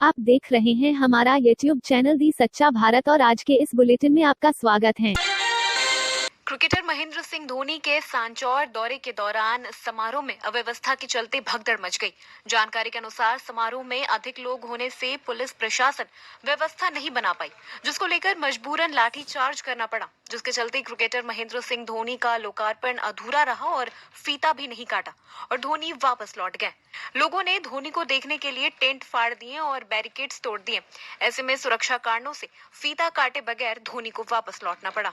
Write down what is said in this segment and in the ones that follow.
आप देख रहे हैं हमारा YouTube चैनल दी सच्चा भारत और आज के इस बुलेटिन में आपका स्वागत है। क्रिकेटर महेंद्र सिंह धोनी के सांचौर दौरे के दौरान समारोह में अव्यवस्था के चलते भगदड़ मच गई। जानकारी के अनुसार समारोह में अधिक लोग होने से पुलिस प्रशासन व्यवस्था नहीं बना पाई, जिसको लेकर मजबूरन लाठी चार्ज करना पड़ा, जिसके चलते क्रिकेटर महेंद्र सिंह धोनी का लोकार्पण अधूरा रहा और फीता भी नहीं काटा और धोनी वापस लौट गए। लोगों ने धोनी को देखने के लिए टेंट फाड़ दिए और बैरिकेड्स तोड़ दिए। ऐसे में सुरक्षा कारणों से फीता काटे बगैर धोनी को वापस लौटना पड़ा।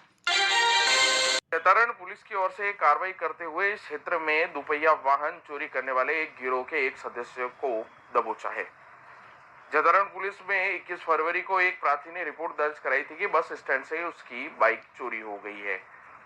जतारण पुलिस की ओर से कार्रवाई करते हुए इस क्षेत्र में दुपहिया वाहन चोरी करने वाले एक गिरोह के एक सदस्य को दबोचा है। जतारण पुलिस में 21 फरवरी को एक प्रार्थी ने रिपोर्ट दर्ज कराई थी कि बस स्टैंड से उसकी बाइक चोरी हो गई है।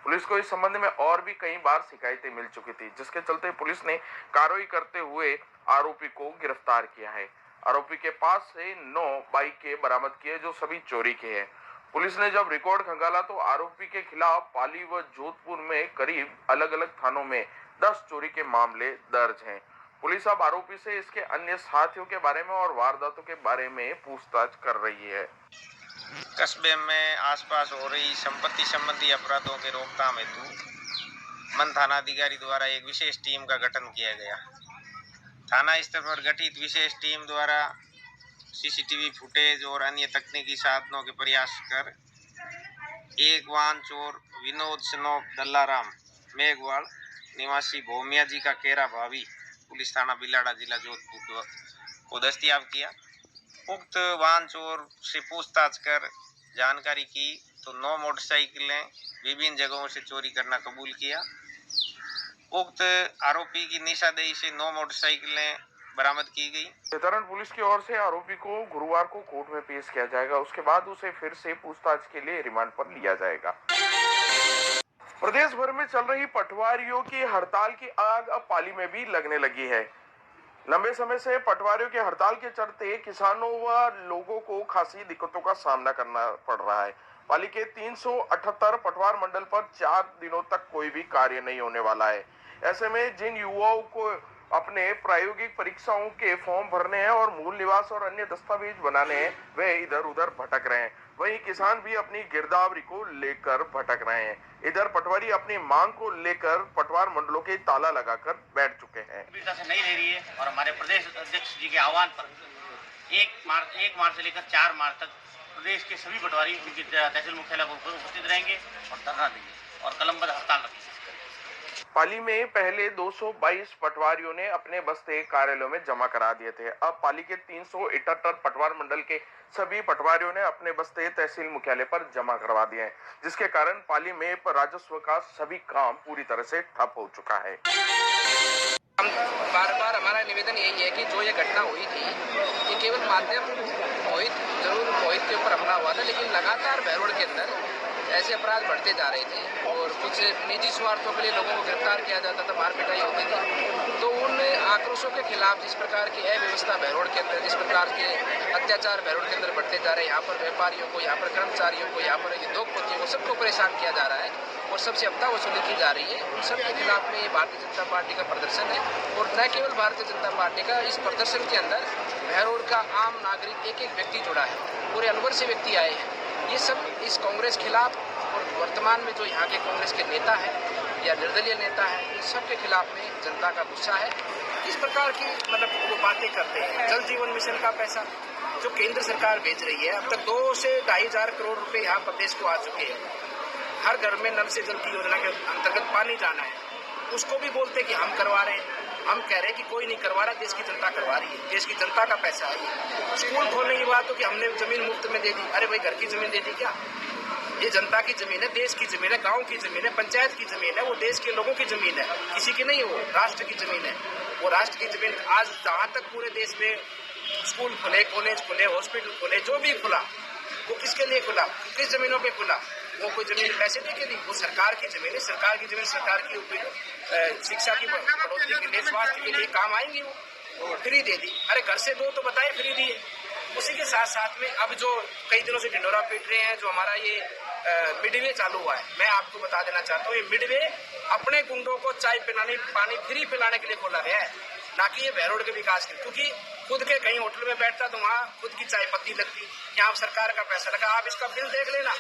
पुलिस को इस संबंध में और भी कई बार शिकायतें मिल चुकी थी, जिसके चलते पुलिस ने कार्रवाई करते हुए आरोपी को गिरफ्तार किया है। आरोपी के पास से 9 बाइकें बरामद किए जो सभी चोरी के हैं। पुलिस ने जब रिकॉर्ड खंगाला तो आरोपी के खिलाफ पाली व जोधपुर में करीब अलग अलग थानों में 10 चोरी के मामले दर्ज हैं। पुलिस अब आरोपी से इसके अन्य साथियों के बारे में और वारदातों के बारे में पूछताछ कर रही है। कस्बे में आसपास हो रही संपत्ति संबंधी अपराधों के रोकथाम हेतु मन थानाधिकारी द्वारा एक विशेष टीम का गठन किया गया। थाना स्तर पर गठित विशेष टीम द्वारा सीसीटीवी फुटेज और अन्य तकनीकी साधनों के प्रयास कर एक वाहन चोर विनोद स्नोप दल्लाराम मेघवाल निवासी भोमिया जी का केरा भाभी पुलिस थाना बिलाड़ा जिला जोधपुर को दस्तयाब किया। उक्त वाहन चोर से पूछताछ कर जानकारी की तो 9 मोटरसाइकिलें विभिन्न जगहों से चोरी करना कबूल किया। उक्त आरोपी की निशानदेही से 9 मोटरसाइकिलें बरामद की गई। जतारण पुलिस की ओर से आरोपी को गुरुवार को कोर्ट में पेश किया जाएगा। उसके बाद उसे फिर से पूछताछ के लिए रिमांड पर लिया जाएगा। प्रदेश भर में चल रही पटवारियों की हड़ताल की आग अब पाली में भी लगने लगी है। लंबे समय से पटवारियों की हड़ताल के चलते किसानों व लोगों को खासी दिक्कतों का सामना करना पड़ रहा है। पाली के 378 पटवार मंडल पर 4 दिनों तक कोई भी कार्य नहीं होने वाला है। ऐसे में जिन युवाओं को अपने प्रायोगिक परीक्षाओं के फॉर्म भरने हैं और मूल निवास और अन्य दस्तावेज बनाने हैं, वे इधर उधर भटक रहे हैं। वहीं किसान भी अपनी गिरदावरी को लेकर भटक रहे हैं। इधर पटवारी अपनी मांग को लेकर पटवार मंडलों के ताला लगाकर बैठ चुके हैं। से नहीं ले रही है और हमारे प्रदेश अध्यक्ष जी के आह्वान पर 1 मार्च से लेकर 4 मार्च तक प्रदेश के सभी पटवारी उनकी तहसील मुख्यालय पर उपस्थित रहेंगे और धरना देंगे और कलमबंद हड़ताल रखेंगे। पाली में पहले 222 पटवारियों ने अपने बस्ते कार्यालयों में जमा करा दिए थे। अब पाली के 378 पटवार मंडल के सभी पटवारियों ने अपने बस्ते तहसील मुख्यालय पर जमा करवा दिए हैं, जिसके कारण पाली में राजस्व का सभी काम पूरी तरह से ठप हो चुका है। बार बार हमारा निवेदन यही है कि जो ये घटना हुई थी ये केवल माध्यम मोहित के ऊपर हमला हुआ था, लेकिन लगातार बहरोड के अंदर ऐसे अपराध बढ़ते जा रहे थे और कुछ निजी स्वार्थों के लिए लोगों को गिरफ्तार किया जाता था, मार पिटाई होती थी। तो उन आक्रोशों के खिलाफ जिस प्रकार की अव्यवस्था बहरोड के अंदर, जिस प्रकार के अत्याचार बहरोड के अंदर बढ़ते जा रहे हैं, यहाँ पर व्यापारियों को, यहाँ पर कर्मचारियों को, यहाँ पर उद्योगपतियों को, सबको परेशान किया जा रहा है और सबसे हफ्ता वसूली की जा रही है। उन सब के खिलाफ में भारतीय जनता पार्टी का प्रदर्शन है और न केवल भारतीय जनता पार्टी का, इस प्रदर्शन के अंदर बहरोड का आम नागरिक एक व्यक्ति जुड़ा है, पूरे अलवर से व्यक्ति आए हैं। ये सब इस कांग्रेस खिलाफ और वर्तमान में जो यहाँ के कांग्रेस के नेता हैं या निर्दलीय नेता हैं, इन सब के खिलाफ में जनता का गुस्सा है। इस प्रकार की वो बातें करते हैं। जल जीवन मिशन का पैसा जो केंद्र सरकार भेज रही है, अब तक 2 से 2.5 हजार करोड़ रुपए यहाँ प्रदेश को आ चुके हैं। हर घर में नल से जल की योजना के अंतर्गत पानी जाना है, उसको भी बोलते कि हम करवा रहे हैं। हम कह रहे हैं कि कोई नहीं करवा रहा, देश की जनता करवा रही है, देश की जनता का पैसा है। स्कूल खोलने की बात हो कि हमने जमीन मुफ्त में दे दी। अरे भाई, घर की जमीन दे दी क्या? ये जनता की जमीन है, देश की जमीन है, गांव की जमीन है, पंचायत की जमीन है, वो देश के लोगों की जमीन है, किसी की नहीं, वो राष्ट्र की जमीन है। वो राष्ट्र की जमीन आज जहाँ तक पूरे देश में स्कूल खुले, कॉलेज खुले, हॉस्पिटल खुले, जो भी खुला वो किसके लिए खुला, किस जमीनों पे खुला? वो कोई जमीन पैसे दे के दी? वो सरकार की जमीन है। सरकार की जमीन सरकार की शिक्षा की बढ़ोतरी के लिए, स्वास्थ्य के लिए काम आएंगी। वो फ्री दे दी। अरे घर से दो तो बताए फ्री दिए। उसी के साथ साथ में अब जो कई दिनों से ढिंडोरा पीट रहे हैं, जो हमारा ये मिडवे चालू हुआ है, मैं आपको बता देना चाहता हूँ, ये मिडवे अपने गुंडों को चाय पिलाने, पानी फ्री पिलाने के लिए खोला गया है। ना कि ये बहरोड के विकास के। क्योंकि खुद के कहीं होटल में बैठता तो वहाँ खुद की चाय पत्ती लगती, यहाँ सरकार का पैसा लगा। आप इसका बिल देख लेना,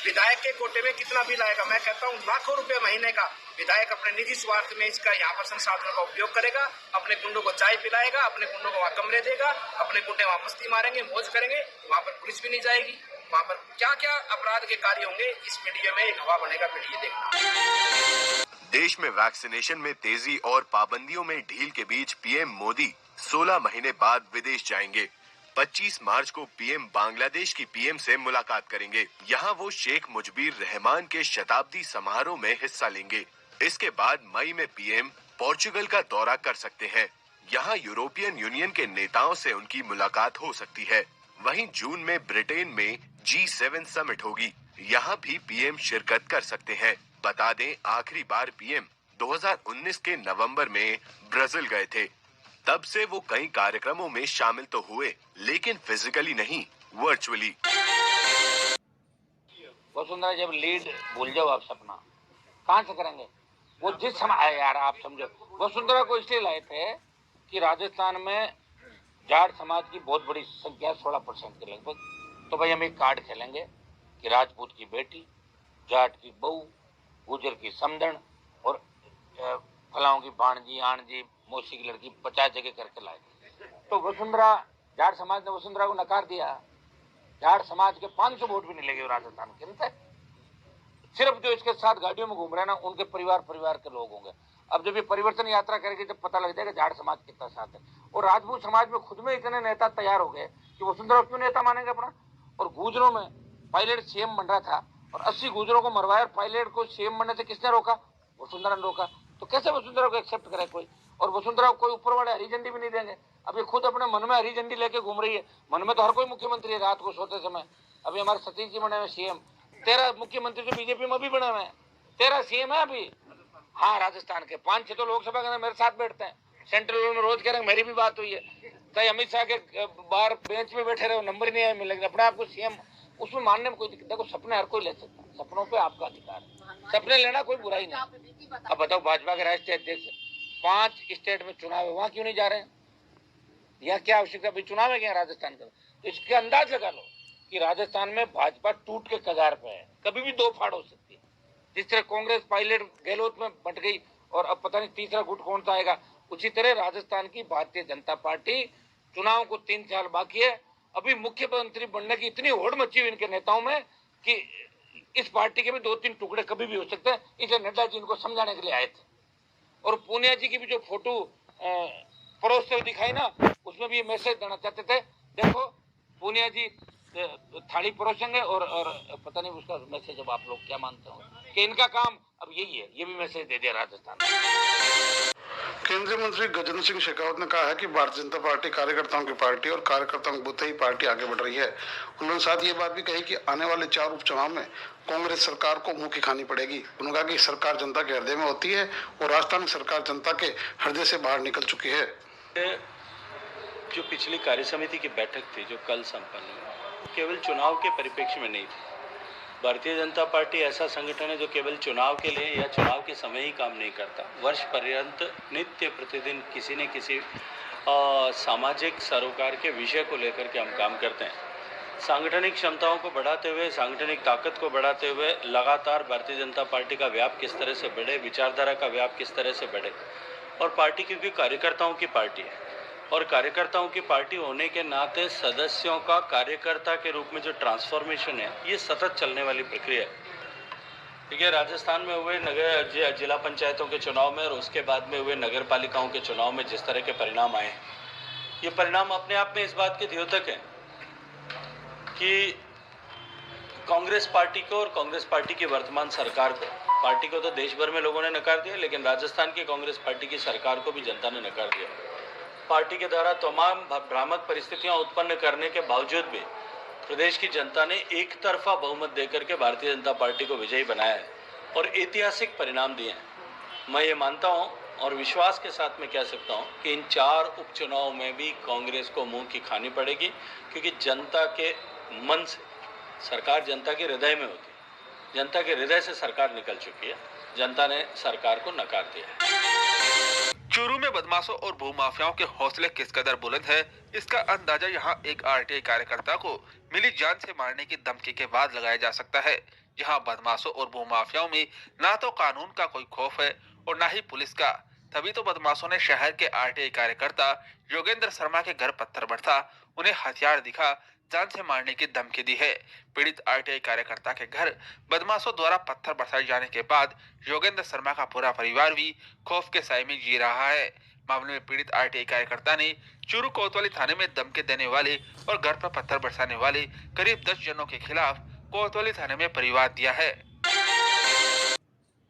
विधायक के कोटे में कितना बिल आएगा। मैं कहता हूँ लाखों रुपए महीने का विधायक अपने निजी स्वार्थ में इसका यहाँ पर संसाधनों का उपयोग करेगा, अपने गुंडों को चाय पिलाएगा, अपने गुंडों को वहाँ कमरे देगा, अपने गुंडे वहाँ मस्ती मारेंगे, मौज करेंगे, वहाँ पर पुलिस भी नहीं जाएगी। वहाँ पर क्या क्या अपराध के कार्य होंगे इस वीडियो में एक हवा बनेगा, वीडियो देखना। देश में वैक्सीनेशन में तेजी और पाबंदियों में ढील के बीच पीएम मोदी 16 महीने बाद विदेश जाएंगे। 25 मार्च को पीएम बांग्लादेश की पीएम से मुलाकात करेंगे। यहाँ वो शेख मुजबिर रहमान के शताब्दी समारोह में हिस्सा लेंगे। इसके बाद मई में पीएम पोर्चुगल का दौरा कर सकते हैं। यहाँ यूरोपियन यूनियन के नेताओं से उनकी मुलाकात हो सकती है। वहीं जून में ब्रिटेन में G7 समिट होगी, यहाँ भी पीएम शिरकत कर सकते हैं। बता दें आखिरी बार पीएम 2019 के नवंबर में ब्राजील गए थे। तब से वो कई कार्यक्रमों में शामिल तो हुए, लेकिन फिजिकली नहीं, वर्चुअली। वसुंधरा जब लीड भूल जाओ आप सपना कहाँ से करेंगे वो जिस समय यार आप समझो वसुंधरा को इसलिए लाए थे कि राजस्थान में जाट समाज की बहुत बड़ी संख्या 16% के लगभग, तो भाई हम एक कार्ड खेलेंगे कि राजपूत की बेटी, जाट की बहू, गुजर की समधन और फलाओं की भाणजी आणजी मौसी की लड़की 50 जगह करके लाए। तो वसुंधरा जाट समाज ने वसुंधरा को नकार दिया। जाट समाज के 500 वोट भी नहीं लगे राजस्थान के अंदर। सिर्फ जो इसके साथ गाड़ियों में घूम रहे हैं ना उनके परिवार के लोग होंगे। अब जब ये परिवर्तन यात्रा करेगी जब पता लग जाएगा जाट समाज कितना साथ है। और राजपूत समाज में खुद में इतने नेता तैयार हो गए कि वसुंधरा क्यों नेता मानेंगे अपना। और गुजरों में पायलट सीएम बन रहा था और 80 गुजरों को मरवाया और पायलट को सीएम बनने से किसने रोका? वसुंधरा ने रोका। तो कैसे वसुंधरा को एक्सेप्ट करे कोई? और वसुंधरा को कोई ऊपर वाले हरी झंडी भी नहीं देंगे। अब ये खुद अपने मन में हरी झंडी लेके घूम रही है। मन में तो हर कोई मुख्यमंत्री है रात को सोते समय। अभी हमारे सतीश जी बने हुए सीएम, 13 मुख्यमंत्री तो बीजेपी में भी बने हुए हैं, 13 सीएम है अभी। हाँ राजस्थान के 5-6 तो लोकसभा के अंदर मेरे साथ बैठते हैं। सेंट्रल में रोज कह रहे हैं, मेरी भी बात हुई है। कई अमित शाह के बाहर बेंच में बैठे रहे, नंबर ही नहीं आए मिलेगा। अपने आप को सीएम उसमें मानने में कोई दिक्कत। देखो सपने हर कोई ले सकता है, सपनों पे आपका अधिकार है, सपने लेना कोई बुराई नहीं। अब बताओ भाजपा के राष्ट्रीय अध्यक्ष 5 स्टेट में चुनाव है, वहां क्यों नहीं जा रहे हैं? यहाँ क्या आवश्यकता? भाई चुनाव है क्या राजस्थान का? तो इसके अंदाज लगा लो कि राजस्थान में भाजपा टूट के कगार पे है, कभी भी 2 फाड़ हो सकती है। जिस तरह कांग्रेस पायलट गहलोत में बंट गई और अब पता नहीं तीसरा गुट कौन सा आएगा, उसी तरह राजस्थान की भारतीय जनता पार्टी चुनाव को 3 साल बाकी है। अभी मुख्यमंत्री बनने की इतनी होड़ मची हुई इनके नेताओं में कि इस पार्टी के भी 2-3 टुकड़े कभी भी हो सकते हैं। इसलिए नड्डा जी इनको समझाने के लिए आए थे। और पूनिया जी की भी जो फोटो परोसते हुए दिखाई ना, उसमें भी ये मैसेज देना चाहते थे, देखो पूनिया जी थाली परोसेंगे और पता नहीं उसका मैसेज अब आप लोग क्या मानते हो कि इनका काम अब यही है। ये भी मैसेज दे दिया राजस्थान। केंद्रीय मंत्री गजेंद्र सिंह शेखावत ने कहा है कि भारतीय जनता पार्टी कार्यकर्ताओं की पार्टी और कार्यकर्ताओं के बूते ही पार्टी आगे बढ़ रही है। उन्होंने साथ ये बात भी कही कि आने वाले 4 उपचुनाव में कांग्रेस सरकार को मुंह की खानी पड़ेगी। उन्होंने कहा कि सरकार जनता के हृदय में होती है और राजस्थान में सरकार जनता के हृदय से बाहर निकल चुकी है। जो पिछली कार्य समिति की बैठक थी जो कल संपन्न हुई, केवल चुनाव के परिप्रेक्ष्य में नहीं थी। भारतीय जनता पार्टी ऐसा संगठन है जो केवल चुनाव के लिए या चुनाव के समय ही काम नहीं करता। वर्ष पर्यंत नित्य प्रतिदिन किसी न किसी सामाजिक सरोकार के विषय को लेकर के हम काम करते हैं। सांगठनिक क्षमताओं को बढ़ाते हुए, सांगठनिक ताकत को बढ़ाते हुए लगातार भारतीय जनता पार्टी का व्याप किस तरह से बढ़े, विचारधारा का व्याप किस तरह से बढ़े। और पार्टी क्योंकि कार्यकर्ताओं की पार्टी है और कार्यकर्ताओं की पार्टी होने के नाते सदस्यों का कार्यकर्ता के रूप में जो ट्रांसफॉर्मेशन है, ये सतत चलने वाली प्रक्रिया है। देखिए राजस्थान में हुए नगर जिला पंचायतों के चुनाव में और उसके बाद में हुए नगर पालिकाओं के चुनाव में जिस तरह के परिणाम आए, ये परिणाम अपने आप में इस बात के द्योतक हैं कि कांग्रेस पार्टी को और कांग्रेस पार्टी की वर्तमान सरकार को, पार्टी को तो देश भर में लोगों ने नकार दिया, लेकिन राजस्थान की कांग्रेस पार्टी की सरकार को भी जनता ने नकार दिया। पार्टी के द्वारा तमाम भ्रामक परिस्थितियां उत्पन्न करने के बावजूद भी प्रदेश की जनता ने एक तरफा बहुमत देकर के भारतीय जनता पार्टी को विजयी बनाया है और ऐतिहासिक परिणाम दिए हैं। मैं ये मानता हूं और विश्वास के साथ मैं कह सकता हूं कि इन 4 उपचुनाव में भी कांग्रेस को मुंह की खानी पड़ेगी, क्योंकि जनता के मन से सरकार जनता के हृदय में होती है। जनता के हृदय से सरकार निकल चुकी है, जनता ने सरकार को नकार दिया है। चूरू में बदमाशों और भूमाफियाओं के हौसले किस कदर बुलंद है, इसका अंदाजा यहां एक आरटीआई कार्यकर्ता को मिली जान से मारने की धमकी के बाद लगाया जा सकता है। जहां बदमाशों और भूमाफियाओं में ना तो कानून का कोई खौफ है और ना ही पुलिस का, तभी तो बदमाशों ने शहर के आरटीआई कार्यकर्ता योगेंद्र शर्मा के घर पत्थर बरसा, उन्हें हथियार दिखा, जान से मारने की धमकी दी है। पीड़ित आरटीआई कार्यकर्ता के घर बदमाशों द्वारा पत्थर बरसाए जाने के बाद योगेंद्र शर्मा का पूरा परिवार भी खौफ के साए में जी रहा है। मामले में पीड़ित आरटीआई कार्यकर्ता ने चूरू कोतवाली थाने में धमकी देने वाले और घर पर पत्थर बरसाने वाले करीब 10 जनों के खिलाफ कोतवाली थाने में परिवाद दिया है।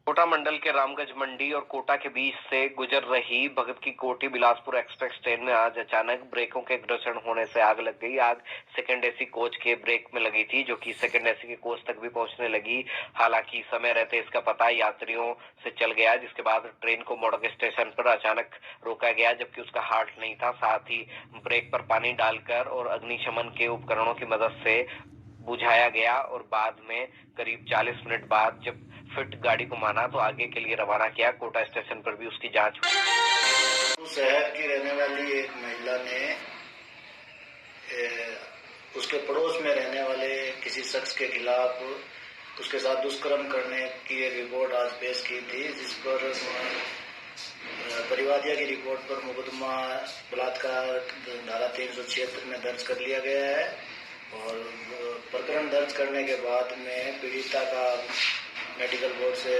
कोटा मंडल के रामगंज मंडी और कोटा के बीच से गुजर रही भगत की कोठी बिलासपुर एक्सप्रेस ट्रेन में आज अचानक ब्रेकों के घर्षण होने से आग लग गई। आग सेकंड एसी कोच के ब्रेक में लगी थी, जो कि सेकंड एसी के कोच तक भी पहुंचने लगी। हालांकि समय रहते इसका पता यात्रियों से चल गया, जिसके बाद ट्रेन को मोड़क स्टेशन पर अचानक रोका गया, जबकि उसका हार्ट नहीं था। साथ ही ब्रेक पर पानी डालकर और अग्निशमन के उपकरणों की मदद से बुझाया गया और बाद में करीब 40 मिनट बाद जब फिट गाड़ी को माना तो आगे के लिए रवाना किया। कोटा स्टेशन पर भी उसकी जांच हुई। शहर की रहने वाली एक महिला ने उसके पड़ोस में रहने वाले किसी शख्स के खिलाफ उसके साथ दुष्कर्म करने की एक रिपोर्ट आज पेश की थी, जिस पर परिवादिया की रिपोर्ट पर मुकदमा बलात्कार धारा 376 में दर्ज कर लिया गया है और प्रकरण दर्ज करने के बाद में पीड़िता का मेडिकल बोर्ड से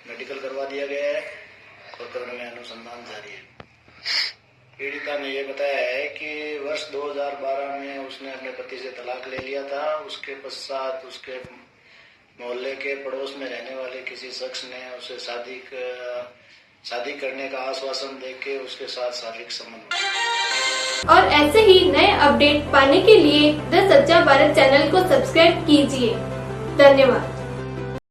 मेडिकल करवा दिया गया है। प्रकरण में अनुसंधान जारी है। पीड़िता ने यह बताया है कि वर्ष 2012 में उसने अपने पति से तलाक ले लिया था। उसके पश्चात उसके मोहल्ले के पड़ोस में रहने वाले किसी शख्स ने उसे शादी करने का आश्वासन देके उसके साथ शारीरिक संबंध। और ऐसे ही नए अपडेट पाने के लिए द सच्चा भारत चैनल को सब्सक्राइब कीजिए। धन्यवाद।